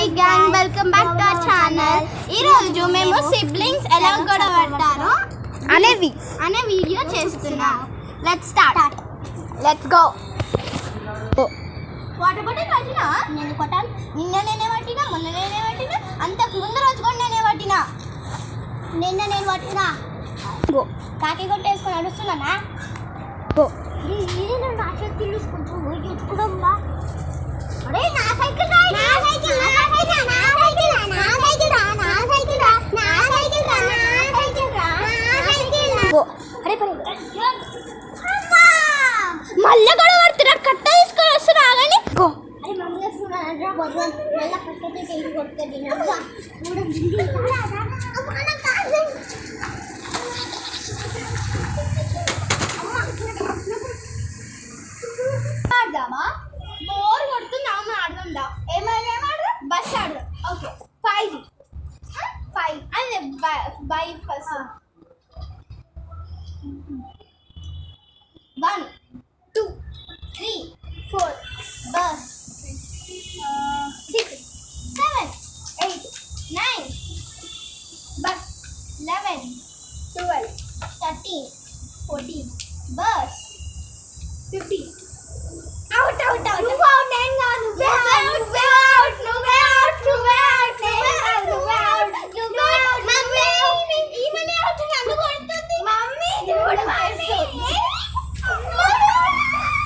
Hi gang, welcome back to our channel. ఈరోజు మేము siblings ఎలా గొడవ పడతారో అనే వీడియో చేస్తున్నాం. Let's start. Let's go. Water bottle పట్టినా నేను కొట్టాను. నిన్న నేనే పట్టినా, మొన్న నేనే పట్టినా, అంతకు ముందు రోజు కూడా నేనే పట్టినా. నిన్న నేను పట్టినా కాకి కొట్టేసుకొని అడుస్తున్నానా? నా సైకిల్ కొంచెం ఊరికెత్తుకోవడంలా. అరే నా సైకిల్ రా, నా సైకిల్, నా సైకిల్, నా సైకిల్, నా సైకిల్ రా, నా సైకిల్ రా, నా సైకిల్ రా, నా సైకిల్ రా, నా సైకిల్. అరే పని అమ్మా మళ్ళీ గొడవ పడుతున్నా. కట్ట తీసుకొని వస్తున్నా ఆగండి. గో. అరే మమ్మీ వస్తున్నా రా బొద్దు. మళ్ళీ పక్కకి చేసి కొట్టుకొని నవ్వా ఆడదామా? బోర్ కొడుతుంది. అవును ఆడదాం. ఏమాడదాం? బస్ ఆడదాం. ఓకే 5 అదే by first 1 2 3 4 bus 6 7 8 9 bus 11 12 13 14 bus 15 out. నువ్వు అవుట్. నేను కాదు. నువ్వే అవుట్. Mummy ఈమెనే out. నన్ను కొడుతుంది. మమ్మీ చూడు.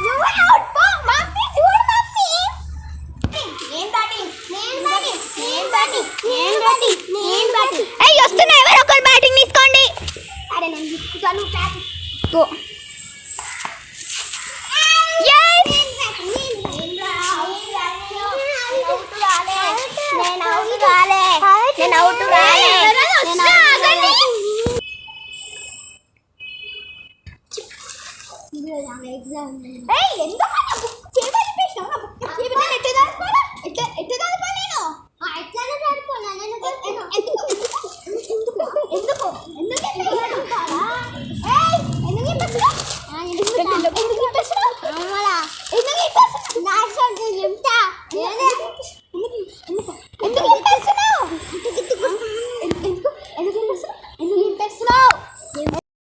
నువ్వే అవుట్. పో మమ్మీ చూడు. మమ్మీ నేను బ్యాటింగ్. ఏయ్ వస్తున్నా. ఎవరో ఒకరు బ్యాటింగ్ తీసుకోండి. అరే నేను తీసుకుంటాను. గో.